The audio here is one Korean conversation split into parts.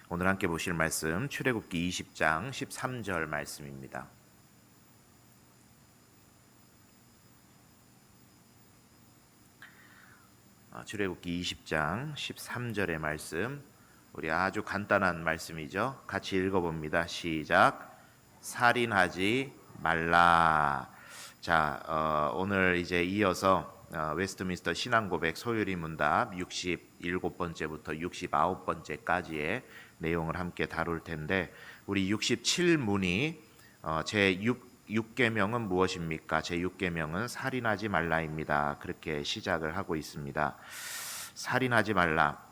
오늘 함께 보실 말씀 출애굽기 20장 13절 말씀입니다. 출애굽기 20장 13절의 말씀, 우리 아주 간단한 말씀이죠. 같이 읽어봅니다. 시작. 살인하지 말라. 자, 오늘 이제 이어서 웨스트민스터 신앙고백 소요리 문답 67번째부터 69번째까지의 내용을 함께 다룰 텐데, 우리 67문이 제 6계명은 무엇입니까? 제 6계명은 살인하지 말라입니다. 그렇게 시작을 하고 있습니다. 살인하지 말라.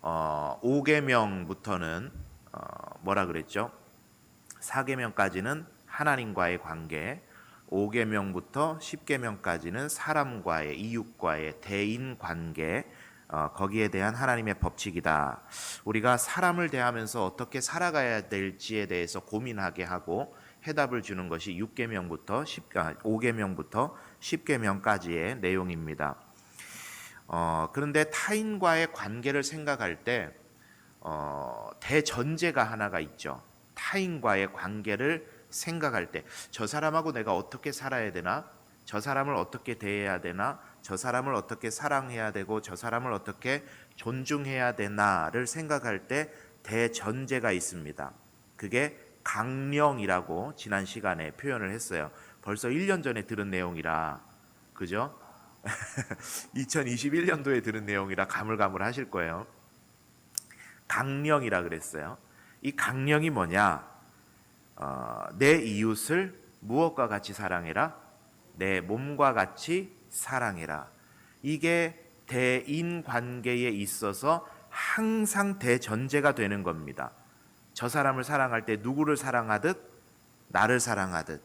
5계명부터는 뭐라 그랬죠? 4계명까지는 하나님과의 관계, 5계명부터 10계명까지는 사람과의, 이웃과의 대인 관계, 거기에 대한 하나님의 법칙이다. 우리가 사람을 대하면서 어떻게 살아가야 될지에 대해서 고민하게 하고 해답을 주는 것이 5계명부터 10계명까지의 내용입니다. 그런데 타인과의 관계를 생각할 때 대전제가 하나가 있죠. 타인과의 관계를 생각할 때 저 사람하고 내가 어떻게 살아야 되나? 저 사람을 어떻게 대해야 되나? 저 사람을 어떻게 사랑해야 되고 저 사람을 어떻게 존중해야 되나를 생각할 때 대전제가 있습니다. 그게 강령이라고 지난 시간에 표현을 했어요. 벌써 1년 전에 들은 내용이라, 그죠? 2021년도에 들은 내용이라 가물가물하실 거예요. 강령이라 그랬어요. 이 강령이 뭐냐? 내 이웃을 무엇과 같이 사랑해라? 내 몸과 같이 사랑해라. 이게 대인 관계에 있어서 항상 대전제가 되는 겁니다. 저 사람을 사랑할 때 누구를 사랑하듯 나를 사랑하듯,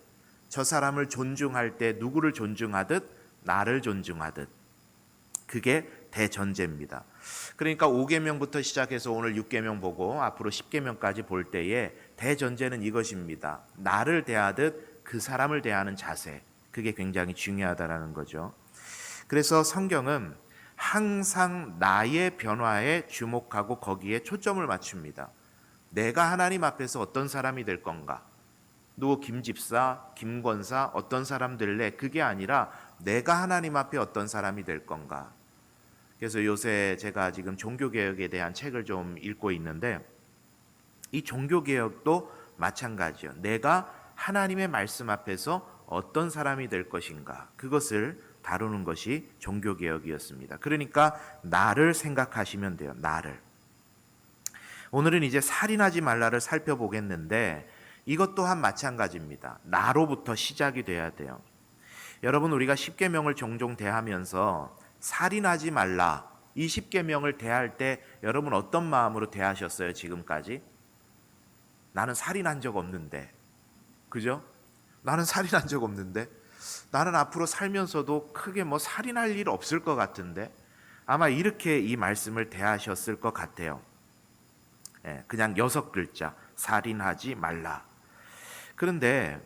저 사람을 존중할 때 누구를 존중하듯 나를 존중하듯, 그게 대전제입니다. 그러니까 5계명부터 시작해서 오늘 6계명 보고 앞으로 10계명까지 볼 때에 대전제는 이것입니다. 나를 대하듯 그 사람을 대하는 자세, 그게 굉장히 중요하다라는 거죠. 그래서 성경은 항상 나의 변화에 주목하고 거기에 초점을 맞춥니다. 내가 하나님 앞에서 어떤 사람이 될 건가? 누구 김집사, 김권사 어떤 사람 될래? 그게 아니라 내가 하나님 앞에 어떤 사람이 될 건가? 그래서 요새 제가 지금 종교개혁에 대한 책을 좀 읽고 있는데, 이 종교개혁도 마찬가지요. 내가 하나님의 말씀 앞에서 어떤 사람이 될 것인가, 그것을 다루는 것이 종교개혁이었습니다. 그러니까 나를 생각하시면 돼요. 나를. 오늘은 이제 살인하지 말라를 살펴보겠는데, 이것 또한 마찬가지입니다. 나로부터 시작이 돼야 돼요. 여러분, 우리가 10계명을 종종 대하면서 살인하지 말라, 이 10계명을 대할 때 여러분 어떤 마음으로 대하셨어요? 지금까지? 나는 살인한 적 없는데, 그죠? 나는 살인한 적 없는데, 나는 앞으로 살면서도 크게 뭐 살인할 일 없을 것 같은데, 아마 이렇게 이 말씀을 대하셨을 것 같아요. 그냥 6글자, 살인하지 말라. 그런데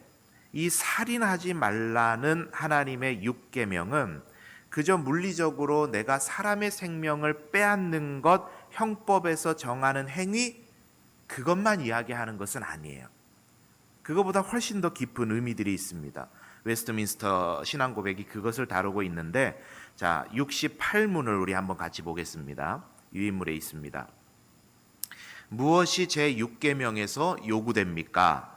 이 살인하지 말라는 하나님의 6계명은 그저 물리적으로 내가 사람의 생명을 빼앗는 것, 형법에서 정하는 행위, 그것만 이야기하는 것은 아니에요. 그거보다 훨씬 더 깊은 의미들이 있습니다. 웨스트민스터 신앙고백이 그것을 다루고 있는데, 자, 68문을 우리 한번 같이 보겠습니다. 유인물에 있습니다. 무엇이 제 6계명에서 요구됩니까?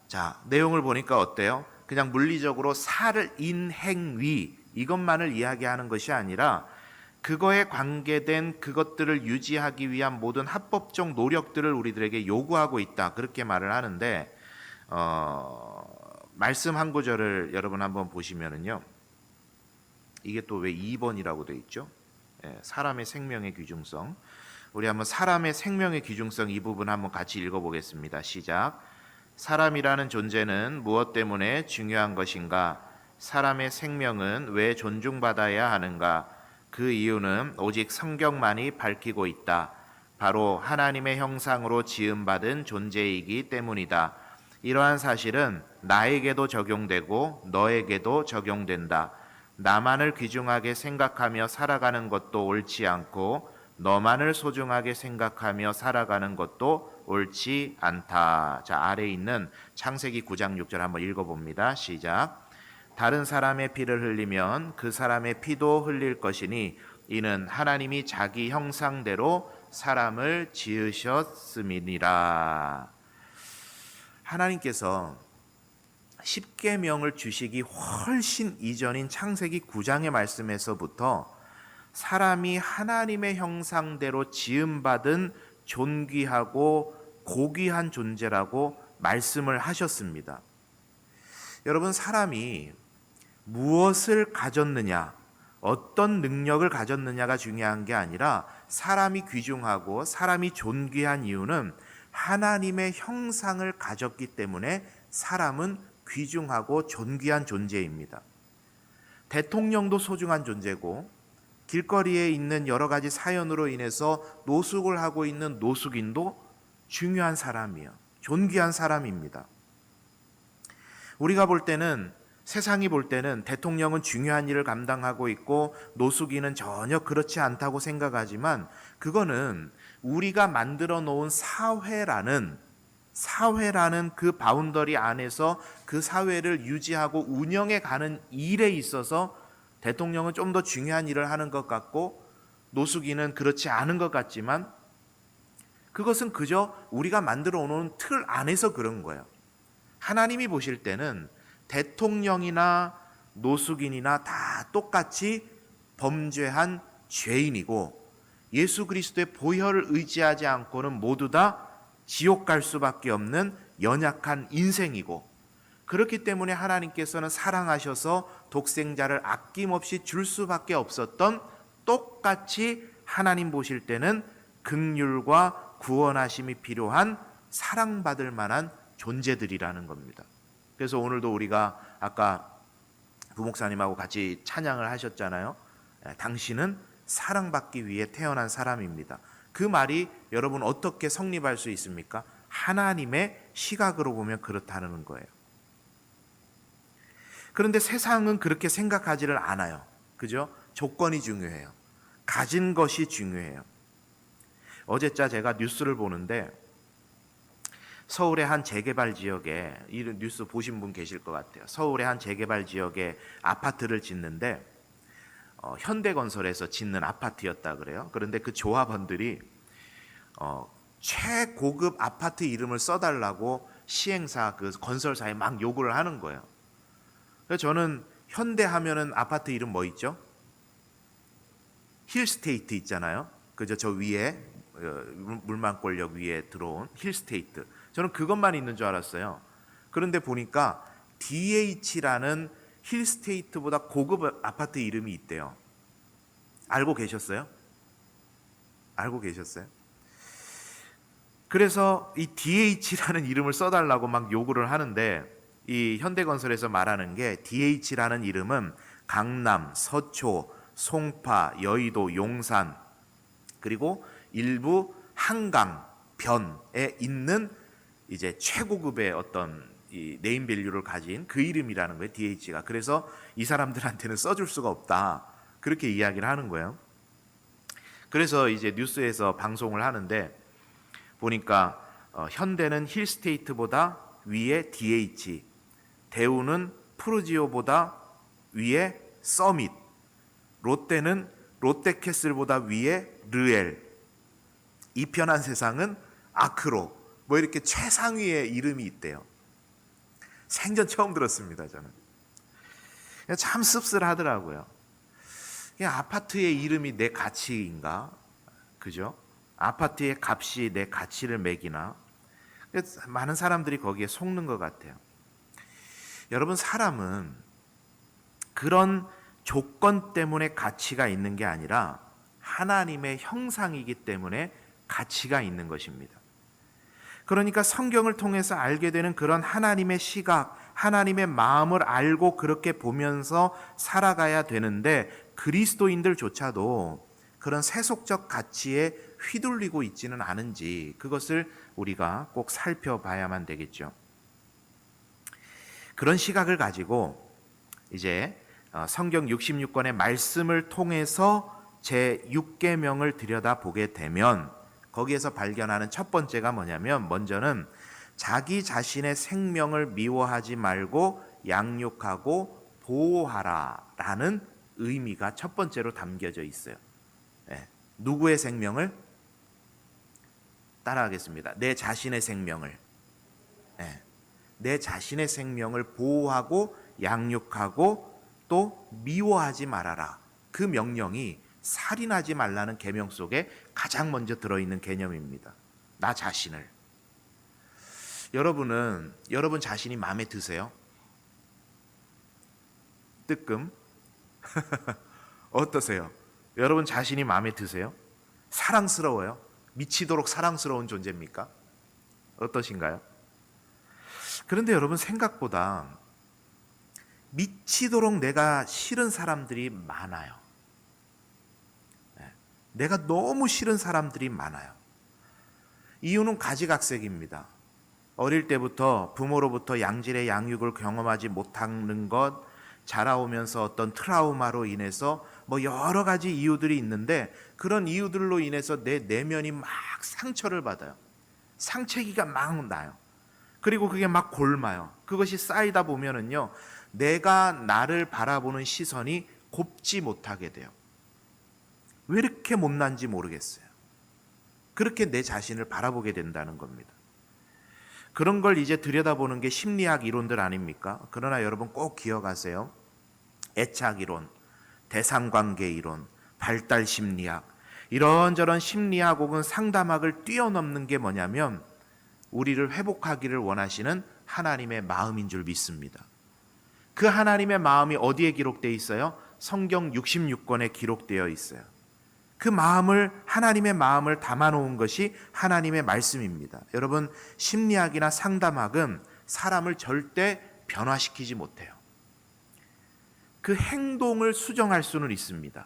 자, 내용을 보니까 어때요? 그냥 물리적으로 살인 행위, 이것만을 이야기하는 것이 아니라 그거에 관계된 그것들을 유지하기 위한 모든 합법적 노력들을 우리들에게 요구하고 있다, 그렇게 말을 하는데, 말씀 한 구절을 여러분 한번 보시면은요, 이게 또 왜 2번이라고 되어 있죠? 사람의 생명의 귀중성. 우리 한번 사람의 생명의 귀중성 이 부분 한번 같이 읽어보겠습니다. 시작. 사람이라는 존재는 무엇 때문에 중요한 것인가? 사람의 생명은 왜 존중받아야 하는가? 그 이유는 오직 성경만이 밝히고 있다. 바로 하나님의 형상으로 지음받은 존재이기 때문이다. 이러한 사실은 나에게도 적용되고 너에게도 적용된다. 나만을 귀중하게 생각하며 살아가는 것도 옳지 않고 너만을 소중하게 생각하며 살아가는 것도 옳지 않다. 자, 아래에 있는 창세기 9장 6절 한번 읽어봅니다. 시작. 다른 사람의 피를 흘리면 그 사람의 피도 흘릴 것이니 이는 하나님이 자기 형상대로 사람을 지으셨음이니라. 하나님께서 십계명을 주시기 훨씬 이전인 창세기 9장의 말씀에서부터 사람이 하나님의 형상대로 지음받은 존귀하고 고귀한 존재라고 말씀을 하셨습니다. 여러분, 사람이 무엇을 가졌느냐, 어떤 능력을 가졌느냐가 중요한 게 아니라 사람이 귀중하고 사람이 존귀한 이유는 하나님의 형상을 가졌기 때문에 사람은 귀중하고 존귀한 존재입니다. 대통령도 소중한 존재고 길거리에 있는 여러 가지 사연으로 인해서 노숙을 하고 있는 노숙인도 중요한 사람이에요. 존귀한 사람입니다. 우리가 볼 때는, 세상이 볼 때는 대통령은 중요한 일을 감당하고 있고 노숙인은 전혀 그렇지 않다고 생각하지만 그거는 우리가 만들어 놓은 사회라는 그 바운더리 안에서 그 사회를 유지하고 운영해 가는 일에 있어서 대통령은 좀 더 중요한 일을 하는 것 같고 노숙인은 그렇지 않은 것 같지만 그것은 그저 우리가 만들어 놓은 틀 안에서 그런 거예요. 하나님이 보실 때는 대통령이나 노숙인이나 다 똑같이 범죄한 죄인이고 예수 그리스도의 보혈을 의지하지 않고는 모두 다 지옥 갈 수밖에 없는 연약한 인생이고, 그렇기 때문에 하나님께서는 사랑하셔서 독생자를 아낌없이 줄 수밖에 없었던, 똑같이 하나님 보실 때는 긍휼과 구원하심이 필요한 사랑받을 만한 존재들이라는 겁니다. 그래서 오늘도 우리가 아까 부목사님하고 같이 찬양을 하셨잖아요. 당신은 사랑받기 위해 태어난 사람입니다. 그 말이 여러분 어떻게 성립할 수 있습니까? 하나님의 시각으로 보면 그렇다는 거예요. 그런데 세상은 그렇게 생각하지를 않아요. 그죠? 조건이 중요해요. 가진 것이 중요해요. 어제자 제가 뉴스를 보는데 서울의 한 재개발 지역에, 이 뉴스 보신 분 계실 것 같아요. 서울의 한 재개발 지역에 아파트를 짓는데 현대건설에서 짓는 아파트였다 그래요. 그런데 그 조합원들이 최고급 아파트 이름을 써달라고 시행사, 그 건설사에 막 요구를 하는 거예요. 그래서 저는 현대 하면은 아파트 이름 뭐 있죠? 힐스테이트 있잖아요. 그죠? 저 위에 물만골역 위에 들어온 힐스테이트. 저는 그것만 있는 줄 알았어요. 그런데 보니까 DH라는 힐스테이트보다 고급 아파트 이름이 있대요. 알고 계셨어요? 알고 계셨어요? 그래서 이 DH라는 이름을 써달라고 막 요구를 하는데, 이 현대건설에서 말하는 게 DH라는 이름은 강남, 서초, 송파, 여의도, 용산, 그리고 일부 한강, 변에 있는 이제 최고급의 어떤 이 네임밸류를 가진 그 이름이라는 거예요, DH가. 그래서 이 사람들한테는 써줄 수가 없다, 그렇게 이야기를 하는 거예요. 그래서 이제 뉴스에서 방송을 하는데 보니까 현대는 힐스테이트보다 위에 DH, 대우는 푸르지오보다 위에 서밋, 롯데는 롯데캐슬보다 위에 르엘, 이 편한 세상은 아크로, 뭐 이렇게 최상위의 이름이 있대요. 생전 처음 들었습니다, 저는. 참 씁쓸하더라고요. 아파트의 이름이 내 가치인가? 그죠? 아파트의 값이 내 가치를 매기나? 많은 사람들이 거기에 속는 것 같아요. 여러분, 사람은 그런 조건 때문에 가치가 있는 게 아니라 하나님의 형상이기 때문에 가치가 있는 것입니다. 그러니까 성경을 통해서 알게 되는 그런 하나님의 시각, 하나님의 마음을 알고 그렇게 보면서 살아가야 되는데, 그리스도인들조차도 그런 세속적 가치에 휘둘리고 있지는 않은지, 그것을 우리가 꼭 살펴봐야만 되겠죠. 그런 시각을 가지고 이제 성경 66권의 말씀을 통해서 제 6계명을 들여다보게 되면 거기에서 발견하는 첫 번째가 뭐냐면, 먼저는 자기 자신의 생명을 미워하지 말고 양육하고 보호하라라는 의미가 첫 번째로 담겨져 있어요. 네. 누구의 생명을? 따라하겠습니다. 내 자신의 생명을. 네. 내 자신의 생명을 보호하고 양육하고 또 미워하지 말아라. 그 명령이 살인하지 말라는 계명 속에 가장 먼저 들어있는 개념입니다. 나 자신을. 여러분 자신이 마음에 드세요? 뜨끔? 어떠세요? 여러분 자신이 마음에 드세요? 사랑스러워요? 미치도록 사랑스러운 존재입니까? 어떠신가요? 그런데 여러분, 생각보다 미치도록 내가 싫은 사람들이 많아요. 내가 너무 싫은 사람들이 많아요. 이유는 가지각색입니다. 어릴 때부터 부모로부터 양질의 양육을 경험하지 못하는 것, 자라오면서 어떤 트라우마로 인해서 뭐 여러 가지 이유들이 있는데, 그런 이유들로 인해서 내 내면이 막 상처를 받아요. 상처기가 막 나요. 그리고 그게 막 골마요. 그것이 쌓이다 보면은요, 내가 나를 바라보는 시선이 곱지 못하게 돼요. 왜 이렇게 못난지 모르겠어요. 그렇게 내 자신을 바라보게 된다는 겁니다. 그런 걸 이제 들여다보는 게 심리학 이론들 아닙니까? 그러나 여러분 꼭 기억하세요. 애착 이론, 대상관계 이론, 발달 심리학, 이런저런 심리학 혹은 상담학을 뛰어넘는 게 뭐냐면, 우리를 회복하기를 원하시는 하나님의 마음인 줄 믿습니다. 그 하나님의 마음이 어디에 기록되어 있어요? 성경 66권에 기록되어 있어요. 그 마음을, 하나님의 마음을 담아놓은 것이 하나님의 말씀입니다. 여러분, 심리학이나 상담학은 사람을 절대 변화시키지 못해요. 그 행동을 수정할 수는 있습니다.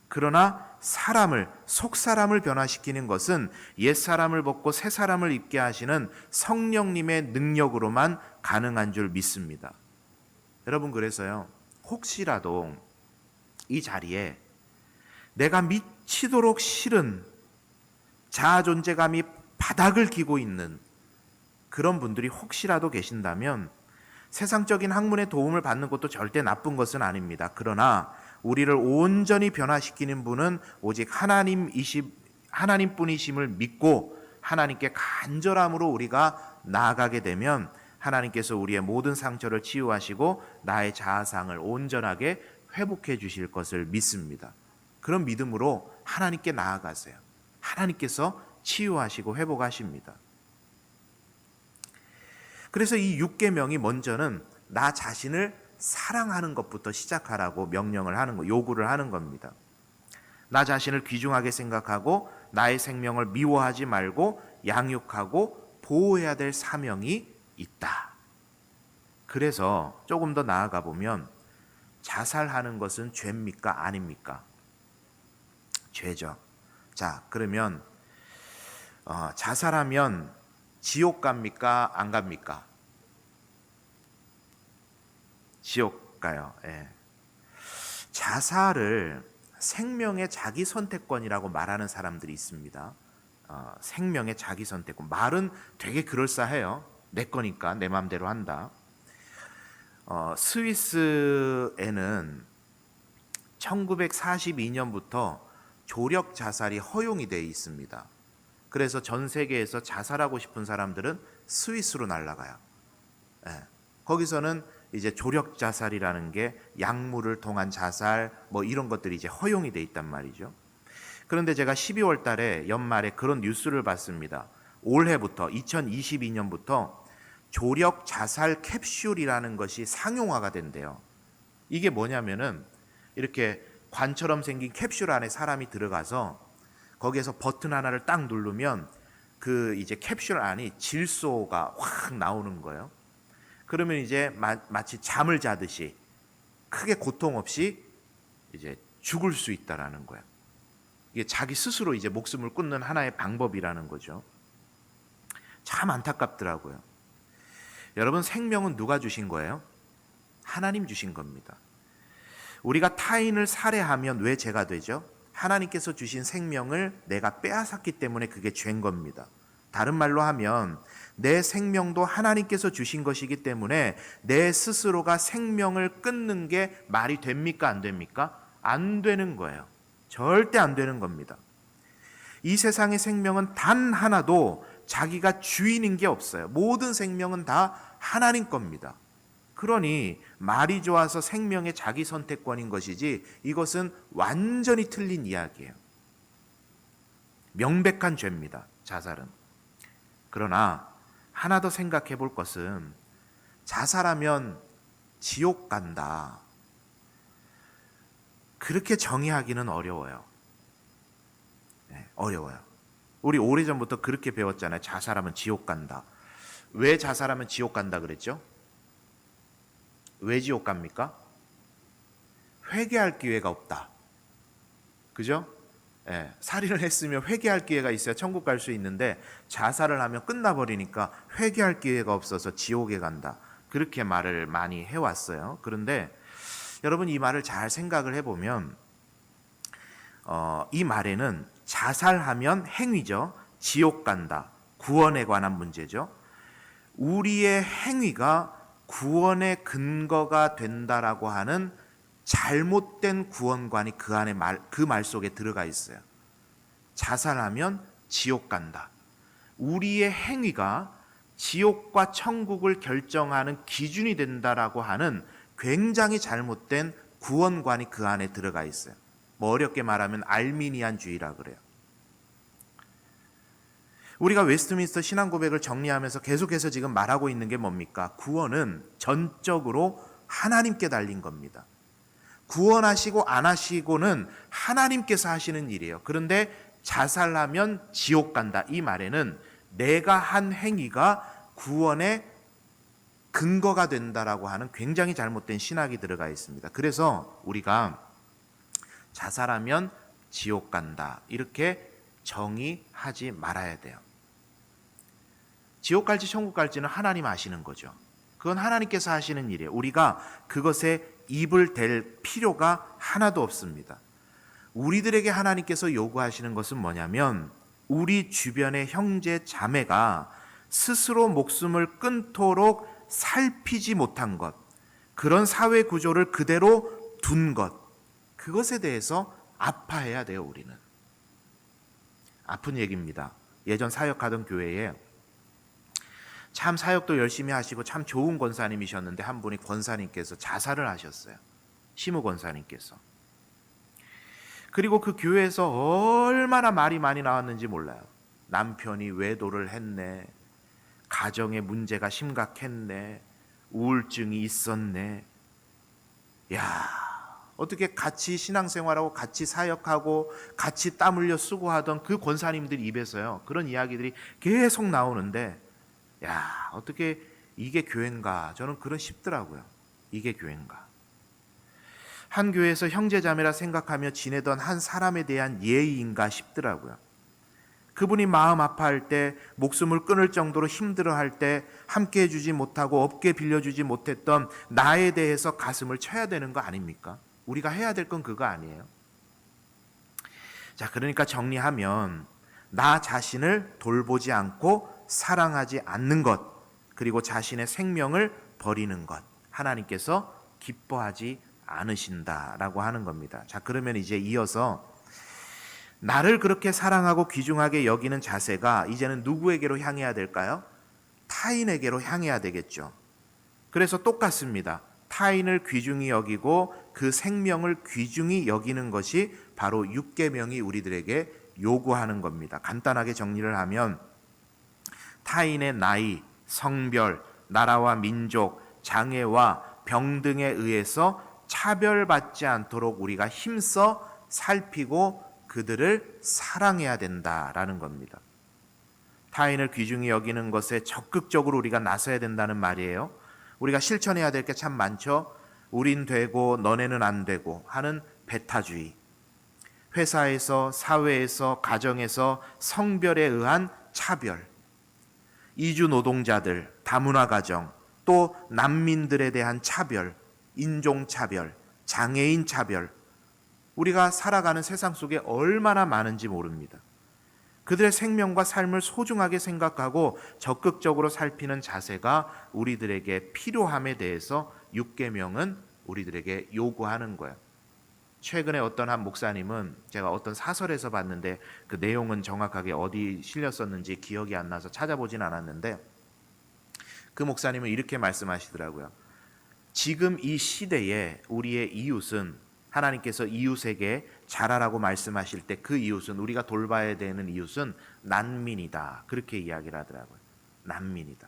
그러나 사람을, 속사람을 변화시키는 것은 옛사람을 벗고 새사람을 입게 하시는 성령님의 능력으로만 가능한 줄 믿습니다. 여러분, 그래서요, 혹시라도 이 자리에 내가 미치도록 싫은, 자아 존재감이 바닥을 기고 있는 그런 분들이 혹시라도 계신다면, 세상적인 학문의 도움을 받는 것도 절대 나쁜 것은 아닙니다. 그러나 우리를 온전히 변화시키는 분은 오직 하나님뿐이심을 믿고 하나님께 간절함으로 우리가 나아가게 되면, 하나님께서 우리의 모든 상처를 치유하시고 나의 자아상을 온전하게 회복해 주실 것을 믿습니다. 그런 믿음으로 하나님께 나아가세요. 하나님께서 치유하시고 회복하십니다. 그래서 이 6계명이 먼저는 나 자신을 사랑하는 것부터 시작하라고 명령을 하는 거, 요구를 하는 겁니다. 나 자신을 귀중하게 생각하고 나의 생명을 미워하지 말고 양육하고 보호해야 될 사명이 있다. 그래서 조금 더 나아가 보면, 자살하는 것은 죄입니까? 아닙니까? 죄죠. 자, 그러면 자살하면 지옥 갑니까? 안 갑니까? 지옥 가요. 예. 자살을 생명의 자기 선택권이라고 말하는 사람들이 있습니다. 생명의 자기 선택권. 말은 되게 그럴싸해요. 내 거니까 내 마음대로 한다. 스위스에는 1942년부터 조력 자살이 허용이 되어 있습니다. 그래서 전 세계에서 자살하고 싶은 사람들은 스위스로 날아가요. 예. 거기서는 이제 조력 자살이라는 게 약물을 통한 자살 뭐 이런 것들이 이제 허용이 돼 있단 말이죠. 그런데 제가 12월 달에 연말에 그런 뉴스를 봤습니다. 올해부터 2022년부터 조력 자살 캡슐이라는 것이 상용화가 된대요. 이게 뭐냐면은 이렇게 관처럼 생긴 캡슐 안에 사람이 들어가서 거기에서 버튼 하나를 딱 누르면 그 이제 캡슐 안이 질소가 확 나오는 거예요. 그러면 이제 마치 잠을 자듯이 크게 고통 없이 이제 죽을 수 있다라는 거예요. 이게 자기 스스로 이제 목숨을 끊는 하나의 방법이라는 거죠. 참 안타깝더라고요. 여러분, 생명은 누가 주신 거예요? 하나님 주신 겁니다. 우리가 타인을 살해하면 왜 죄가 되죠? 하나님께서 주신 생명을 내가 빼앗았기 때문에 그게 죄인 겁니다. 다른 말로 하면 내 생명도 하나님께서 주신 것이기 때문에 내 스스로가 생명을 끊는 게 말이 됩니까? 안 됩니까? 안 되는 거예요. 절대 안 되는 겁니다. 이 세상의 생명은 단 하나도 자기가 주인인 게 없어요. 모든 생명은 다 하나님 겁니다. 그러니 말이 좋아서 생명의 자기 선택권인 것이지 이것은 완전히 틀린 이야기예요. 명백한 죄입니다, 자살은. 그러나 하나 더 생각해 볼 것은 자살하면 지옥 간다. 그렇게 정의하기는 어려워요. 네, 어려워요. 우리 오래전부터 그렇게 배웠잖아요. 자살하면 지옥 간다. 왜 자살하면 지옥 간다 그랬죠? 왜 지옥 갑니까? 회개할 기회가 없다. 그죠? 예, 살인을 했으면 회개할 기회가 있어야 천국 갈 수 있는데 자살을 하면 끝나버리니까 회개할 기회가 없어서 지옥에 간다. 그렇게 말을 많이 해왔어요. 그런데 여러분, 이 말을 잘 생각을 해보면 이 말에는 자살하면 행위죠. 지옥 간다. 구원에 관한 문제죠. 우리의 행위가 구원의 근거가 된다라고 하는 잘못된 구원관이 그 말 속에 들어가 있어요. 자살하면 지옥 간다. 우리의 행위가 지옥과 천국을 결정하는 기준이 된다라고 하는 굉장히 잘못된 구원관이 그 안에 들어가 있어요. 뭐 어렵게 말하면 알미니안주의라 그래요. 우리가 웨스트민스터 신앙고백을 정리하면서 계속해서 지금 말하고 있는 게 뭡니까? 구원은 전적으로 하나님께 달린 겁니다. 구원하시고 안 하시고는 하나님께서 하시는 일이에요. 그런데 자살하면 지옥 간다. 이 말에는 내가 한 행위가 구원의 근거가 된다라고 하는 굉장히 잘못된 신학이 들어가 있습니다. 그래서 우리가 자살하면 지옥 간다. 이렇게 정의하지 말아야 돼요. 지옥 갈지 천국 갈지는 하나님 아시는 거죠. 그건 하나님께서 하시는 일이에요. 우리가 그것에 입을 댈 필요가 하나도 없습니다. 우리들에게 하나님께서 요구하시는 것은 뭐냐면 우리 주변의 형제 자매가 스스로 목숨을 끊도록 살피지 못한 것, 그런 사회 구조를 그대로 둔 것, 그것에 대해서 아파해야 돼요. 우리는 아픈 얘기입니다. 예전 사역하던 교회에 참 사역도 열심히 하시고 참 좋은 권사님이셨는데 한 분이 권사님께서 자살을 하셨어요. 시무 권사님께서. 그리고 그 교회에서 얼마나 말이 많이 나왔는지 몰라요. 남편이 외도를 했네, 가정에 문제가 심각했네, 우울증이 있었네. 야, 어떻게 같이 신앙생활하고 같이 사역하고 같이 땀 흘려 수고하던 그 권사님들 입에서요, 그런 이야기들이 계속 나오는데, 야, 어떻게 이게 교회인가? 저는 그런 싶더라고요. 이게 교회인가? 한 교회에서 형제자매라 생각하며 지내던 한 사람에 대한 예의인가 싶더라고요. 그분이 마음 아파할 때, 목숨을 끊을 정도로 힘들어할 때 함께 해주지 못하고 업계 빌려주지 못했던 나에 대해서 가슴을 쳐야 되는 거 아닙니까? 우리가 해야 될 건 그거 아니에요? 자, 그러니까 정리하면 나 자신을 돌보지 않고 사랑하지 않는 것, 그리고 자신의 생명을 버리는 것, 하나님께서 기뻐하지 않으신다라고 하는 겁니다. 자, 그러면 이제 이어서 나를 그렇게 사랑하고 귀중하게 여기는 자세가 이제는 누구에게로 향해야 될까요? 타인에게로 향해야 되겠죠. 그래서 똑같습니다. 타인을 귀중히 여기고 그 생명을 귀중히 여기는 것이 바로 육계명이 우리들에게 요구하는 겁니다. 간단하게 정리를 하면 타인의 나이, 성별, 나라와 민족, 장애와 병 등에 의해서 차별받지 않도록 우리가 힘써 살피고 그들을 사랑해야 된다라는 겁니다. 타인을 귀중히 여기는 것에 적극적으로 우리가 나서야 된다는 말이에요. 우리가 실천해야 될 게 참 많죠. 우린 되고 너네는 안 되고 하는 배타주의, 회사에서, 사회에서, 가정에서 성별에 의한 차별, 이주 노동자들, 다문화 가정, 또 난민들에 대한 차별, 인종차별, 장애인 차별, 우리가 살아가는 세상 속에 얼마나 많은지 모릅니다. 그들의 생명과 삶을 소중하게 생각하고 적극적으로 살피는 자세가 우리들에게 필요함에 대해서 육계명은 우리들에게 요구하는 거예요. 최근에 어떤 한 목사님은, 제가 어떤 사설에서 봤는데 그 내용은 정확하게 어디 실렸었는지 기억이 안 나서 찾아보진 않았는데, 그 목사님은 이렇게 말씀하시더라고요. 지금 이 시대에 우리의 이웃은, 하나님께서 이웃에게 잘하라고 말씀하실 때 그 이웃은, 우리가 돌봐야 되는 이웃은 난민이다, 그렇게 이야기를 하더라고요. 난민이다.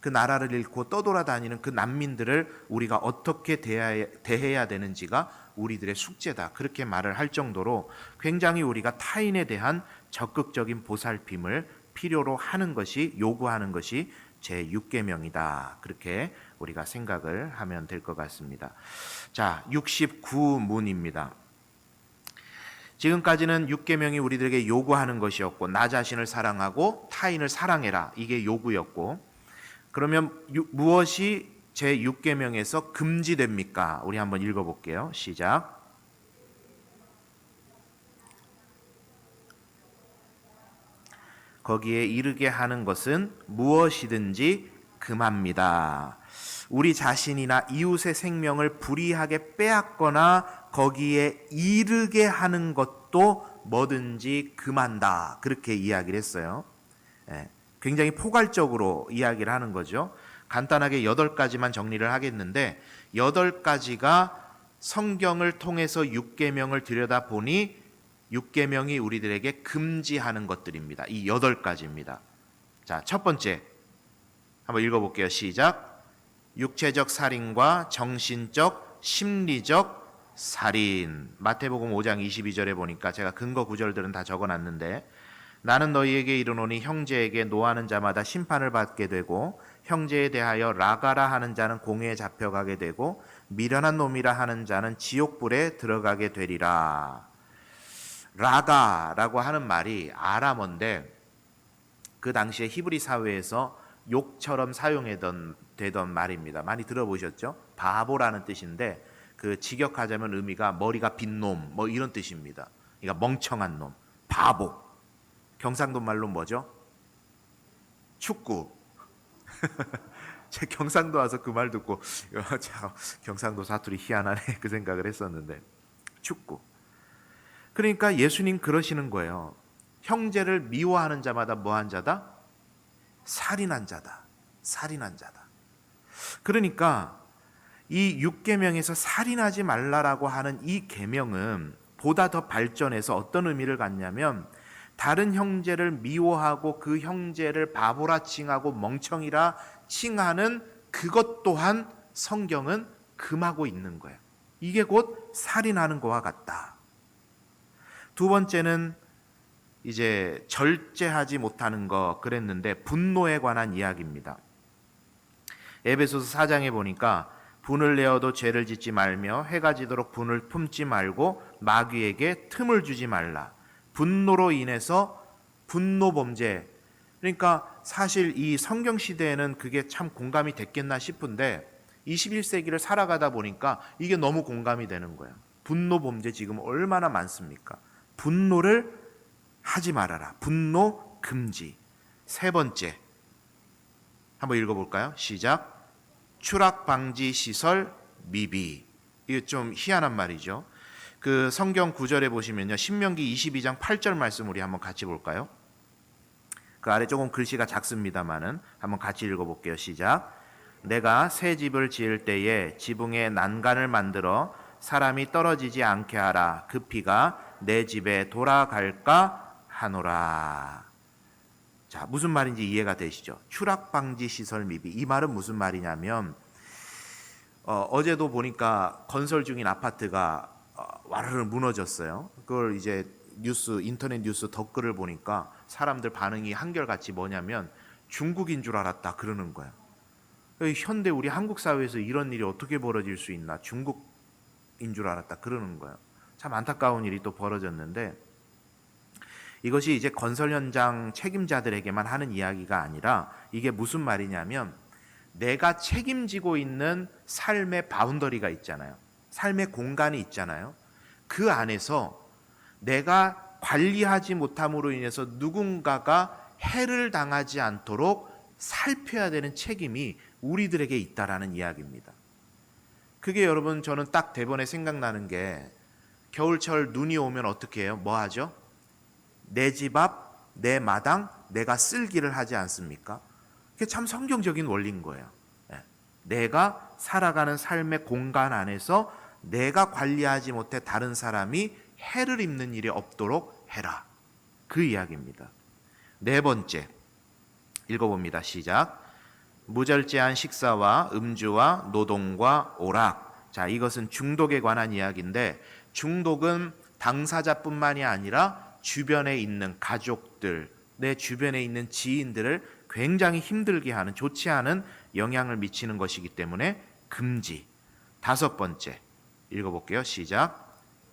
그 나라를 잃고 떠돌아다니는 그 난민들을 우리가 어떻게 대해야 되는지가 우리들의 숙제다, 그렇게 말을 할 정도로 굉장히 우리가 타인에 대한 적극적인 보살핌을 필요로 하는 것이, 요구하는 것이 제6계명이다, 그렇게 우리가 생각을 하면 될 것 같습니다. 자, 69문입니다. 지금까지는 6계명이 우리들에게 요구하는 것이었고, 나 자신을 사랑하고 타인을 사랑해라, 이게 요구였고, 그러면 무엇이 제6계명에서 금지됩니까? 우리 한번 읽어볼게요. 시작. 거기에 이르게 하는 것은 무엇이든지 금합니다. 우리 자신이나 이웃의 생명을 불의하게 빼앗거나 거기에 이르게 하는 것도 뭐든지 금한다, 그렇게 이야기를 했어요. 굉장히 포괄적으로 이야기를 하는 거죠. 간단하게 8가지만 정리를 하겠는데, 8가지가 성경을 통해서 6계명을 들여다보니 6계명이 우리들에게 금지하는 것들입니다. 이 8가지입니다. 자, 첫 번째 한번 읽어볼게요. 시작. 육체적 살인과 정신적, 심리적 살인. 마태복음 5장 22절에 보니까 제가 근거 구절들은 다 적어놨는데, 나는 너희에게 이르노니 형제에게 노하는 자마다 심판을 받게 되고 형제에 대하여 라가라 하는 자는 공회에 잡혀가게 되고 미련한 놈이라 하는 자는 지옥불에 들어가게 되리라. 라가라고 하는 말이 아람어인데, 그 당시에 히브리 사회에서 욕처럼 사용되던 말입니다. 많이 들어보셨죠? 바보라는 뜻인데, 그 직역하자면 의미가 머리가 빈 놈, 뭐 이런 뜻입니다. 그러니까 멍청한 놈, 바보. 경상도 말로 뭐죠? 축구. 제 경상도 와서 그 말 듣고 참 경상도 사투리 희한하네, 그 생각을 했었는데, 축구. 그러니까 예수님 그러시는 거예요. 형제를 미워하는 자마다 뭐한 자다? 살인한 자다. 살인한 자다. 그러니까 이 6계명에서 살인하지 말라라고 하는 이 계명은 보다 더 발전해서 어떤 의미를 갖냐면, 다른 형제를 미워하고 그 형제를 바보라 칭하고 멍청이라 칭하는 그것 또한 성경은 금하고 있는 거예요. 이게 곧 살인하는 것과 같다. 두 번째는 이제 절제하지 못하는 거 그랬는데, 분노에 관한 이야기입니다. 에베소서 4장에 보니까 분을 내어도 죄를 짓지 말며 해가 지도록 분을 품지 말고 마귀에게 틈을 주지 말라. 분노로 인해서 분노 범죄. 그러니까 사실 이 성경 시대에는 그게 참 공감이 됐겠나 싶은데 21세기를 살아가다 보니까 이게 너무 공감이 되는 거예요. 분노 범죄 지금 얼마나 많습니까? 분노를 하지 말아라. 분노 금지. 세 번째 한번 읽어볼까요? 시작. 추락 방지 시설 미비. 이게 좀 희한한 말이죠. 그 성경 구절에 보시면요, 신명기 22장 8절 말씀 우리 한번 같이 볼까요? 그 아래 조금 글씨가 작습니다만은 한번 같이 읽어볼게요. 시작. 내가 새 집을 지을 때에 지붕에 난간을 만들어 사람이 떨어지지 않게 하라. 그 피가 내 집에 돌아갈까 하노라. 자, 무슨 말인지 이해가 되시죠? 추락 방지 시설 미비. 이 말은 무슨 말이냐면, 어제도 보니까 건설 중인 아파트가 와르르 무너졌어요. 그걸 이제 인터넷 뉴스 댓글을 보니까 사람들 반응이 한결같이 뭐냐면 중국인 줄 알았다 그러는 거예요. 현대 우리 한국 사회에서 이런 일이 어떻게 벌어질 수 있나, 중국인 줄 알았다 그러는 거예요. 참 안타까운 일이 또 벌어졌는데, 이것이 이제 건설 현장 책임자들에게만 하는 이야기가 아니라 이게 무슨 말이냐면, 내가 책임지고 있는 삶의 바운더리가 있잖아요. 삶의 공간이 있잖아요. 그 안에서 내가 관리하지 못함으로 인해서 누군가가 해를 당하지 않도록 살펴야 되는 책임이 우리들에게 있다라는 이야기입니다. 그게 여러분 저는 딱 대번에 생각나는 게 겨울철 눈이 오면 어떻게 해요? 뭐 하죠? 내 집 앞, 내 마당, 내가 쓸기를 하지 않습니까? 그게 참 성경적인 원리인 거예요. 내가 살아가는 삶의 공간 안에서 내가 관리하지 못해 다른 사람이 해를 입는 일이 없도록 해라. 그 이야기입니다. 네 번째, 읽어봅니다. 시작. 무절제한 식사와 음주와 노동과 오락. 자, 이것은 중독에 관한 이야기인데, 중독은 당사자뿐만이 아니라 주변에 있는 가족들, 내 주변에 있는 지인들을 굉장히 힘들게 하는, 좋지 않은 영향을 미치는 것이기 때문에 금지. 다섯 번째, 읽어볼게요. 시작.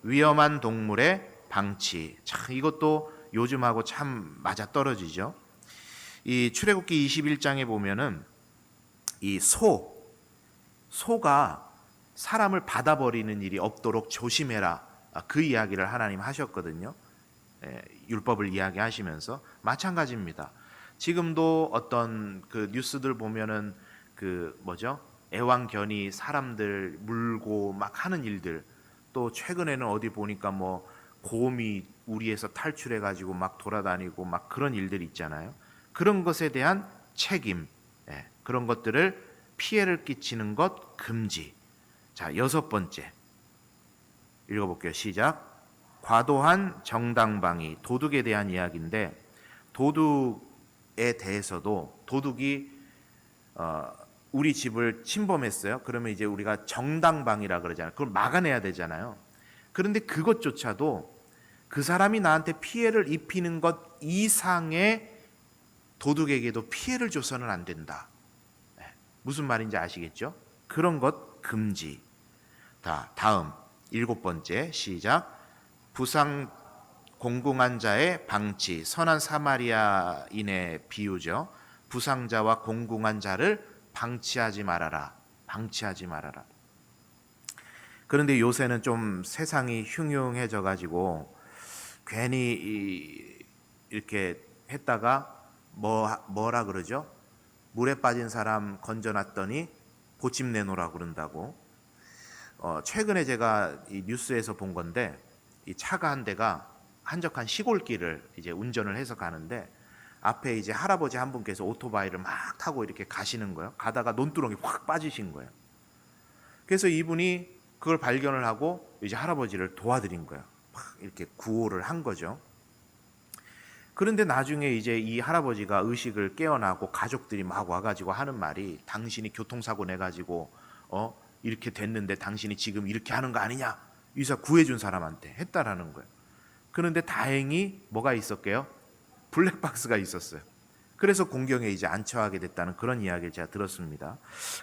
위험한 동물의 방치. 참 이것도 요즘하고 참 맞아 떨어지죠. 이 출애굽기 21장에 보면은 이 소가 사람을 받아버리는 일이 없도록 조심해라. 그 이야기를 하나님 하셨거든요. 율법을 이야기하시면서 마찬가지입니다. 지금도 어떤 그 뉴스들 보면은 그 뭐죠? 애완견이 사람들 물고 막 하는 일들, 또 최근에는 어디 보니까 뭐 곰이 우리에서 탈출해 가지고 막 돌아다니고 막 그런 일들이 있잖아요. 그런 것에 대한 책임, 그런 것들을 피해를 끼치는 것 금지. 자, 여섯 번째 읽어볼게요. 시작. 과도한 정당방위, 도둑에 대한 이야기인데, 도둑에 대해서도 도둑이 우리 집을 침범했어요. 그러면 이제 우리가 정당방위라 그러잖아요. 그걸 막아내야 되잖아요. 그런데 그것조차도 그 사람이 나한테 피해를 입히는 것 이상의 도둑에게도 피해를 줘서는 안 된다. 무슨 말인지 아시겠죠? 그런 것 금지. 다음 일곱 번째 시작. 부상 공궁한 자의 방치. 선한 사마리아인의 비유죠. 부상자와 공궁한 자를 방치하지 말아라. 방치하지 말아라. 그런데 요새는 좀 세상이 흉흉해져 가지고 괜히 이렇게 했다가 뭐라 그러죠? 물에 빠진 사람 건져놨더니 보침 내놓으라 그런다고. 최근에 제가 이 뉴스에서 본 건데, 이 차가 한 대가 한적한 시골길을 이제 운전을 해서 가는데, 앞에 이제 할아버지 한 분께서 오토바이를 막 타고 이렇게 가시는 거예요. 가다가 논두렁이 확 빠지신 거예요. 그래서 이분이 그걸 발견을 하고 이제 할아버지를 도와드린 거예요. 막 이렇게 구호를 한 거죠. 그런데 나중에 이제 이 할아버지가 의식을 깨어나고 가족들이 막 와가지고 하는 말이, 당신이 교통사고 내가지고 이렇게 됐는데 당신이 지금 이렇게 하는 거 아니냐, 의사 구해준 사람한테 했다라는 거예요. 그런데 다행히 뭐가 있었게요? 블랙박스가 있었어요. 그래서 공경에 이제 안 처하게 됐다는 그런 이야기를 제가 들었습니다.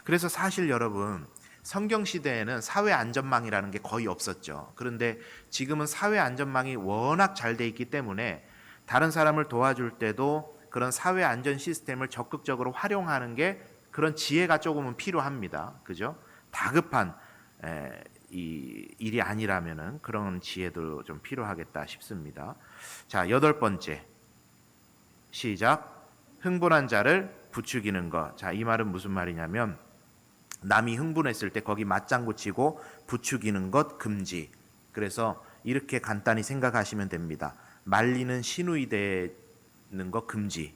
그래서 사실 여러분, 성경 시대에는 사회 안전망이라는 게 거의 없었죠. 그런데 지금은 사회 안전망이 워낙 잘 돼 있기 때문에 다른 사람을 도와줄 때도 그런 사회 안전 시스템을 적극적으로 활용하는 게, 그런 지혜가 조금은 필요합니다. 그죠? 다급한 이 일이 아니라면은 그런 지혜도 좀 필요하겠다 싶습니다. 자, 여덟 번째 시작. 흥분한 자를 부추기는 것. 자, 이 말은 무슨 말이냐면, 남이 흥분했을 때 거기 맞장구 치고 부추기는 것 금지. 그래서 이렇게 간단히 생각하시면 됩니다. 말리는 시누이 되는 거 금지.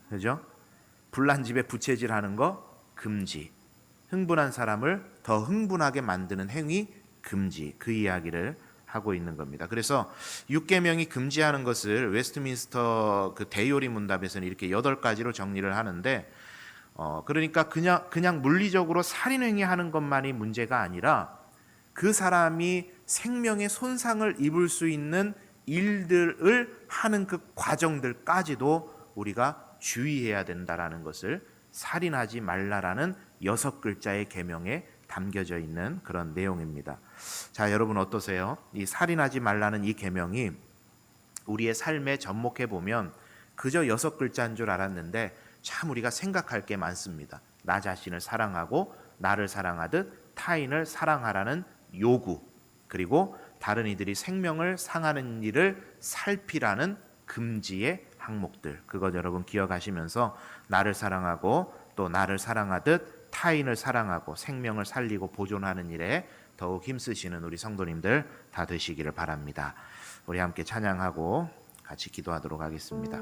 그죠? 불난 집에 부채질하는 거 금지. 흥분한 사람을 더 흥분하게 만드는 행위 금지. 그 이야기를 하고 있는 겁니다. 그래서 6계명이 금지하는 것을 웨스트민스터 그 대요리 문답에서는 이렇게 8가지로 정리를 하는데, 그러니까 그냥 물리적으로 살인 행위하는 것만이 문제가 아니라 그 사람이 생명에 손상을 입을 수 있는 일들을 하는 그 과정들까지도 우리가 주의해야 된다라는 것을, 살인하지 말라라는 6글자의 계명에 담겨져 있는 그런 내용입니다. 자, 여러분 어떠세요? 이 살인하지 말라는 이 계명이 우리의 삶에 접목해 보면 그저 6글자인 줄 알았는데 참 우리가 생각할 게 많습니다. 나 자신을 사랑하고 나를 사랑하듯 타인을 사랑하라는 요구, 그리고 다른 이들이 생명을 상하는 일을 살피라는 금지의 항목들, 그것 여러분 기억하시면서 나를 사랑하고 또 나를 사랑하듯 타인을 사랑하고 생명을 살리고 보존하는 일에 더욱 힘쓰시는 우리 성도님들 다 되시기를 바랍니다. 우리 함께 찬양하고 같이 기도하도록 하겠습니다.